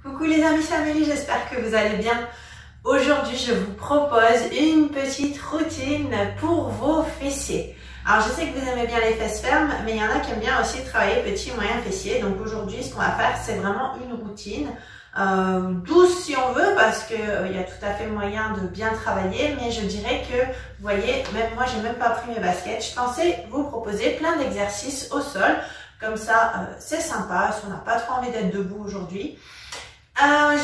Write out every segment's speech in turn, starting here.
Coucou les amis famille, j'espère que vous allez bien. Aujourd'hui, je vous propose une petite routine pour vos fessiers. Alors, je sais que vous aimez bien les fesses fermes, mais il y en a qui aiment bien aussi travailler petit et moyen fessier. Donc aujourd'hui, ce qu'on va faire, c'est vraiment une routine douce si on veut, parce que il y a tout à fait moyen de bien travailler. Mais je dirais que, vous voyez, même moi, j'ai même pas pris mes baskets. Je pensais vous proposer plein d'exercices au sol. Comme ça, c'est sympa si on n'a pas trop envie d'être debout aujourd'hui.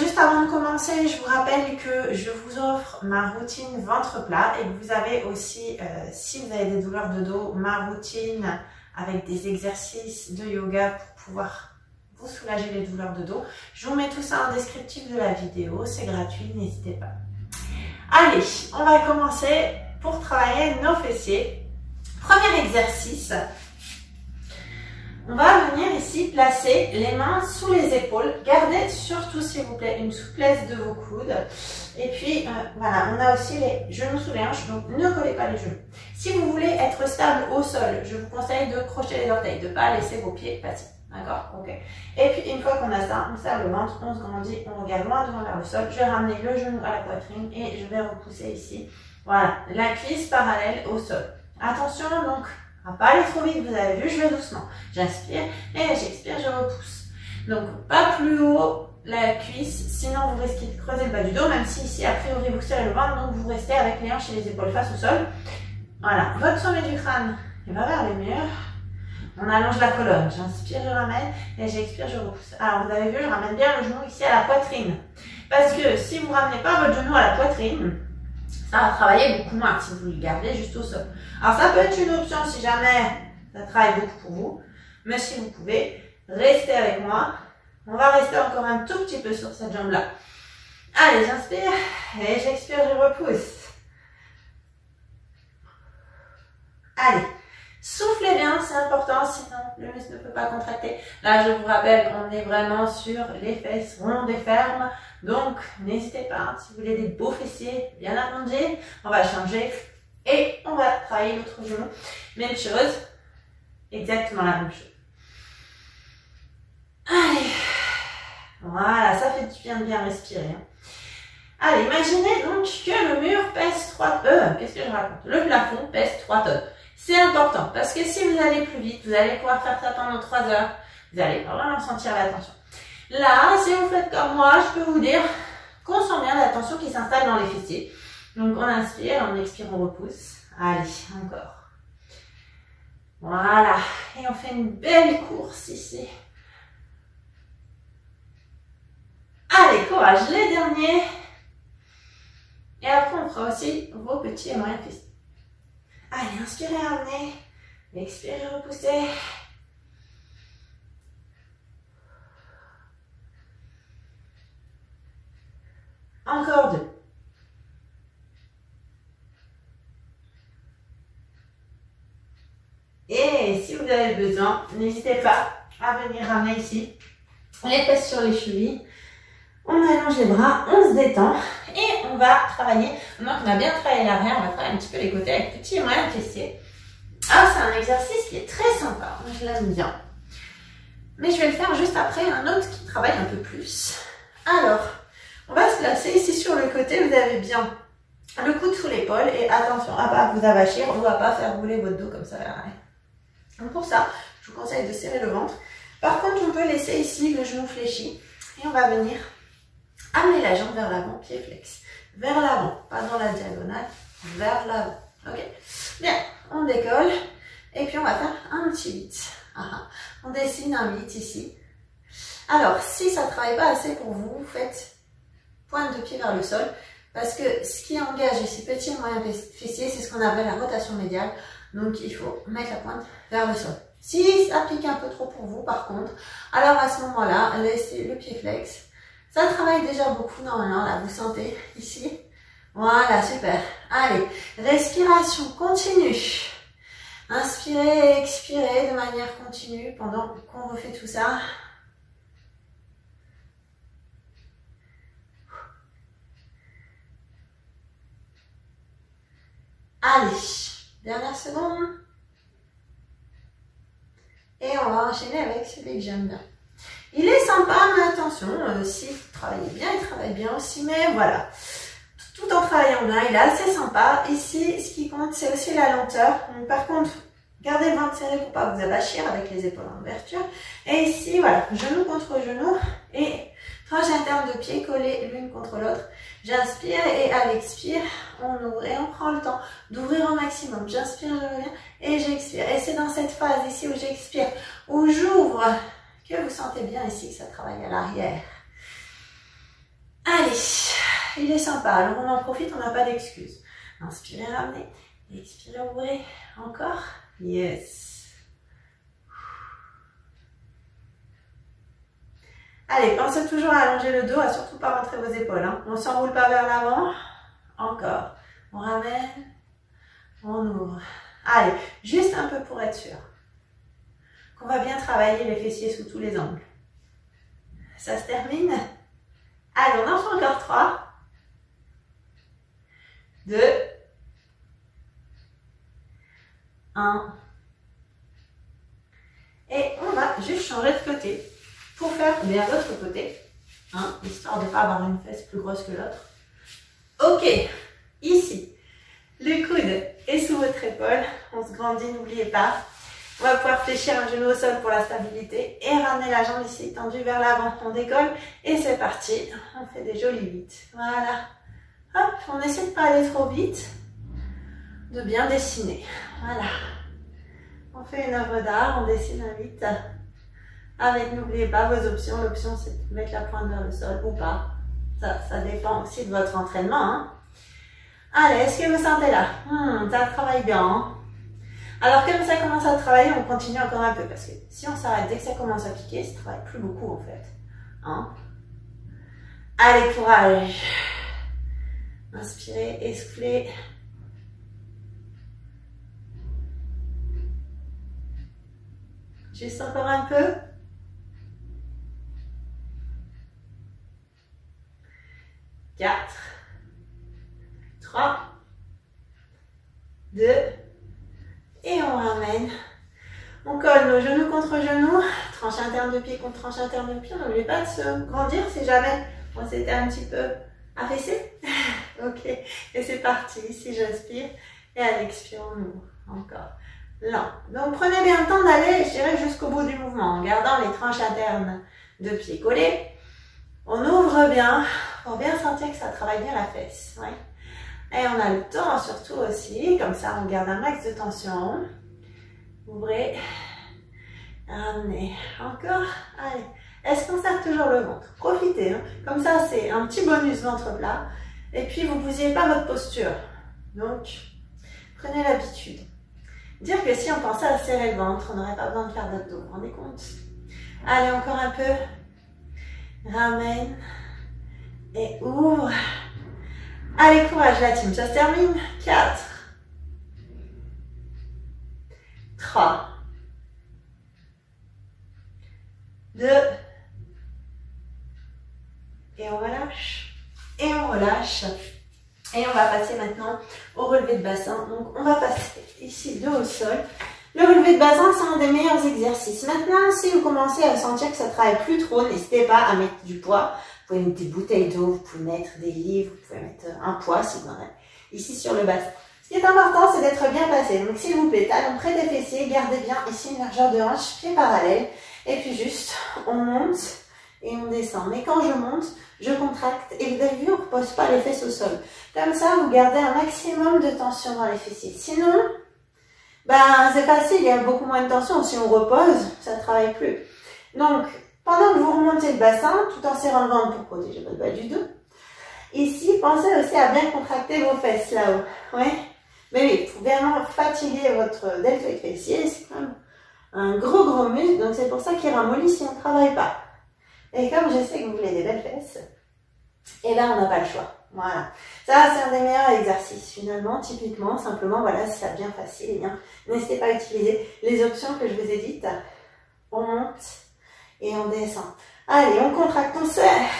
Juste avant de commencer, je vous rappelle que je vous offre ma routine ventre plat et que vous avez aussi, si vous avez des douleurs de dos, ma routine avec des exercices de yoga pour pouvoir vous soulager les douleurs de dos. Je vous mets tout ça en descriptif de la vidéo, c'est gratuit, n'hésitez pas. Allez, on va commencer pour travailler nos fessiers. Premier exercice. On va venir ici placer les mains sous les épaules. Gardez surtout, s'il vous plaît, une souplesse de vos coudes. Et puis, voilà, on a aussi les genoux sous les hanches, donc ne collez pas les genoux. Si vous voulez être stable au sol, je vous conseille de crocheter les orteils, de ne pas laisser vos pieds passer. D'accord? Ok. Et puis, une fois qu'on a ça, on serre le ventre, on se grandit, on regarde loin devant vers le sol. Je vais ramener le genou à la poitrine et je vais repousser ici. Voilà, la cuisse parallèle au sol. Attention, donc, on va pas aller trop vite, vous avez vu, je vais doucement. J'inspire et j'expire, je repousse. Donc, pas plus haut la cuisse, sinon vous risquez de creuser le bas du dos, même si ici, a priori, vous serrez le ventre, donc vous restez avec les hanches et les épaules face au sol. Voilà, votre sommet du crâne, il va vers le mur. On allonge la colonne. J'inspire, je ramène et j'expire, je repousse. Alors, vous avez vu, je ramène bien le genou ici à la poitrine. Parce que si vous ne ramenez pas votre genou à la poitrine, ça va travailler beaucoup moins si vous le gardez juste au sol. Alors ça peut être une option si jamais ça travaille beaucoup pour vous. Mais si vous pouvez, restez avec moi. On va rester encore un tout petit peu sur cette jambe-là. Allez, j'inspire et j'expire, je repousse. Allez, soufflez bien, c'est important, sinon le muscle ne peut pas contracter. Là, je vous rappelle, on est vraiment sur les fesses rondes et fermes. Donc, n'hésitez pas, si vous voulez des beaux fessiers bien allongés, on va changer et on va travailler l'autre genou. Même chose, exactement la même chose. Allez, voilà, ça fait du bien de bien respirer. Allez, imaginez donc que le mur pèse 3 tonnes. Qu'est-ce que je raconte? Le plafond pèse 3 tonnes. C'est important parce que si vous allez plus vite, vous allez pouvoir faire ça pendant 3 heures. Vous allez vraiment sentir la tension. Là, si vous faites comme moi, je peux vous dire qu'on sent bien la tension qui s'installe dans les fessiers. Donc, on inspire, on expire, on repousse. Allez, encore. Voilà. Et on fait une belle course ici. Allez, courage, les derniers. Et après, on fera aussi vos petits et moyens fessiers. Allez, inspirez, ramenez. Expirez, repoussez. Encore 2. Et si vous avez besoin, n'hésitez pas à venir ramener ici les fesses sur les chevilles. On allonge les bras, on se détend et on va travailler. Maintenant qu'on a bien travaillé l'arrière, on va travailler un petit peu les côtés avec petits et moyens fessiers. Ah, c'est un exercice qui est très sympa, moi je l'aime bien. Mais je vais le faire juste après un autre qui travaille un peu plus. Alors, on va se placer ici sur le côté, vous avez bien le coude sous l'épaule et attention à ne pas vous avachir, on ne va pas faire rouler votre dos comme ça. Donc pour ça, je vous conseille de serrer le ventre. Par contre, on peut laisser ici le genou fléchi et on va venir amener la jambe vers l'avant, pied flex. Vers l'avant, pas dans la diagonale, vers l'avant. Ok, bien, on décolle et puis on va faire un petit 8. On dessine un 8 ici. Alors, si ça ne travaille pas assez pour vous, vous faites pointe de pied vers le sol, parce que ce qui engage ces petits et moyens fessiers, c'est ce qu'on appelle la rotation médiale. Donc, il faut mettre la pointe vers le sol. Si ça pique un peu trop pour vous, par contre, alors à ce moment-là, laissez le pied flex. Ça travaille déjà beaucoup normalement, là, vous sentez ici. Voilà, super. Allez, respiration continue. Inspirez et expirez de manière continue pendant qu'on refait tout ça. Allez, dernière seconde. Et on va enchaîner avec celui que j'aime bien. Il est sympa, mais attention, si vous travaillez bien, il travaille bien aussi, mais voilà. Tout en travaillant bien, il est assez sympa. Ici, ce qui compte, c'est aussi la lenteur. Donc, par contre, gardez le ventre serré pour pas vous abattir avec les épaules en ouverture. Et ici, voilà, genou contre genou et tranche interne de pied collée l'une contre l'autre. J'inspire et à l'expire, on ouvre et on prend le temps d'ouvrir au maximum. J'inspire, je reviens et j'expire. Et c'est dans cette phase ici où j'expire, où j'ouvre, que vous sentez bien ici que ça travaille à l'arrière. Allez, il est sympa. Alors on en profite, on n'a pas d'excuses. Inspirez, ramenez. Expirez, ouvrez. Encore. Yes. Allez, pensez toujours à allonger le dos, à surtout pas rentrer vos épaules. Hein. On s'enroule pas vers l'avant. Encore. On ramène. On ouvre. Allez, juste un peu pour être sûr qu'on va bien travailler les fessiers sous tous les angles. Ça se termine. Allez, on en fait encore 3. 2. 1. Et on va juste changer de côté pour faire bien l'autre côté, hein, histoire de ne pas avoir une fesse plus grosse que l'autre. Ok, ici, le coude est sous votre épaule, on se grandit, n'oubliez pas. On va pouvoir fléchir un genou au sol pour la stabilité et ramener la jambe ici tendue vers l'avant. On décolle et c'est parti. On fait des jolis 8. Voilà. Hop, on essaie de ne pas aller trop vite, de bien dessiner. Voilà. On fait une œuvre d'art, on dessine un 8. Avec, n'oubliez pas vos options. L'option, c'est de mettre la pointe vers le sol ou pas. Ça dépend aussi de votre entraînement. Hein. Allez, est-ce que vous sentez là? Ça travaille bien. Hein. Alors, comme ça commence à travailler, on continue encore un peu. Parce que si on s'arrête dès que ça commence à piquer, ça ne travaille plus beaucoup en fait. Hein? Allez, courage. Inspirez, essoufflez. Juste encore un peu. 4, 3, 2, et on ramène. On colle nos genoux contre genoux, tranche interne de pied contre tranche interne de pied. N'oubliez pas de se grandir si jamais on s'était un petit peu affaissé. Ok, et c'est parti. Ici, j'inspire et à l'expire, on ouvre. Encore. Lent. Donc, prenez bien le temps d'aller, je dirais, jusqu'au bout du mouvement en gardant les tranches internes de pied collées. On ouvre bien pour bien sentir que ça travaille bien la fesse. Ouais. Et on a le temps surtout aussi, comme ça on garde un max de tension. Ouvrez, ramenez, encore, allez. Est-ce qu'on serre toujours le ventre? Profitez, hein. Comme ça c'est un petit bonus ventre plat. Et puis vous ne bousillez pas votre posture. Donc, prenez l'habitude. Dire que si on pensait à serrer le ventre, on n'aurait pas besoin de faire d'abdos, vous vous rendez compte? Allez, encore un peu. Ramène et ouvre. Allez, courage la team, ça se termine. 4, 3, 2, et on relâche. Et on relâche. Et on va passer maintenant au relevé de bassin. Donc on va passer ici dos au sol. Le relevé de bassin, c'est un des meilleurs exercices. Maintenant, si vous commencez à sentir que ça ne travaille plus trop, n'hésitez pas à mettre du poids. Vous pouvez mettre des bouteilles d'eau, vous pouvez mettre des livres, vous pouvez mettre un poids si vous en avez. Ici sur le bassin. Ce qui est important, c'est d'être bien placé. Donc s'il vous plaît, talons près des fessiers, gardez bien ici une largeur de hanche, pied parallèle. Et puis juste, on monte et on descend. Mais quand je monte, je contracte. Et vous avez vu, on ne repose pas les fesses au sol. Comme ça, vous gardez un maximum de tension dans les fessiers. Sinon, ben, c'est facile, il y a beaucoup moins de tension. Si on repose, ça ne travaille plus. Donc, pendant que vous remontez le bassin, tout en serrant le ventre pour protéger votre bas du dos, ici, pensez aussi à bien contracter vos fesses là-haut. Ouais. Mais oui, pour vraiment fatiguer votre deltoïde fessier, c'est quand même un gros muscle. Donc, c'est pour ça qu'il ramollit si on ne travaille pas. Et comme je sais que vous voulez des belles fesses, et ben, on n'a pas le choix. Voilà. Ça, c'est un des meilleurs exercices, finalement, typiquement, simplement, voilà, si ça devient facile, eh bien, n'hésitez pas à utiliser les options que je vous ai dites. On monte et on descend. Allez, on contracte, on serre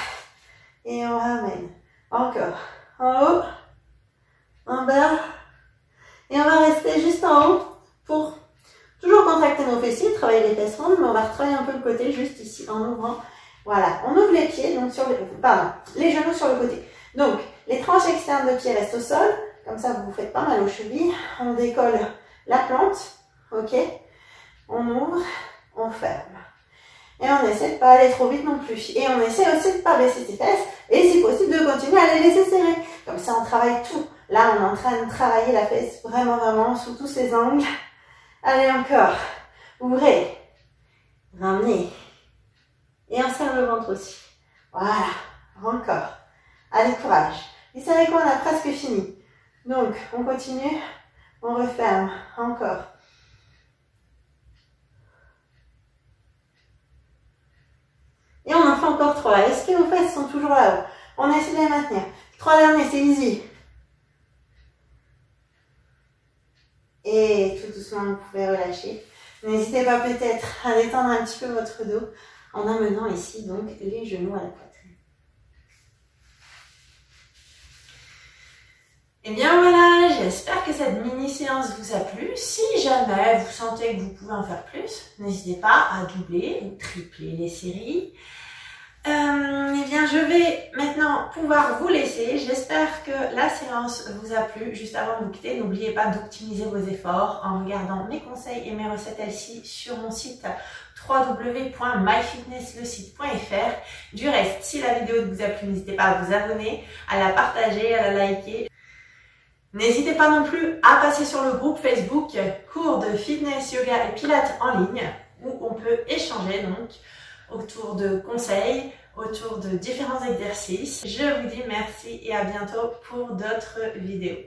et on ramène. Encore. En haut, en bas, et on va rester juste en haut pour toujours contracter nos fessiers, travailler les fesses rondes, mais on va retravailler un peu le côté, juste ici, en ouvrant Voilà, on ouvre les pieds, donc les genoux sur le côté. Donc, les tranches externes de pieds restent au sol, comme ça vous vous faites pas mal aux chevilles. On décolle la plante, ok? On ouvre, on ferme. Et on essaie de pas aller trop vite non plus. Et on essaie aussi de pas baisser ses fesses, et si possible de continuer à les laisser serrer. Comme ça on travaille tout. Là on est en train de travailler la fesse vraiment sous tous ses angles. Allez encore, ouvrez, ramenez. Et on serre le ventre aussi. Voilà, encore. Allez, courage. Vous savez quoi, on a presque fini. Donc, on continue, on referme, encore. Et on en fait encore 3. Est-ce que vos fesses sont toujours là-haut? On essaie de les maintenir. 3 derniers, c'est easy. Et tout doucement, vous pouvez relâcher. N'hésitez pas peut-être à détendre un petit peu votre dos en amenant ici donc les genoux à la poitrine. Et bien voilà, j'espère que cette mini-séance vous a plu. Si jamais vous sentez que vous pouvez en faire plus, n'hésitez pas à doubler ou tripler les séries. Eh bien, je vais maintenant pouvoir vous laisser. J'espère que la séance vous a plu. Juste avant de vous quitter, n'oubliez pas d'optimiser vos efforts en regardant mes conseils et mes recettes LC sur mon site www.myfitnesslesite.fr. Du reste, si la vidéo vous a plu, n'hésitez pas à vous abonner, à la partager, à la liker. N'hésitez pas non plus à passer sur le groupe Facebook cours de fitness, yoga et pilates en ligne où on peut échanger donc autour de conseils, autour de différents exercices. Je vous dis merci et à bientôt pour d'autres vidéos.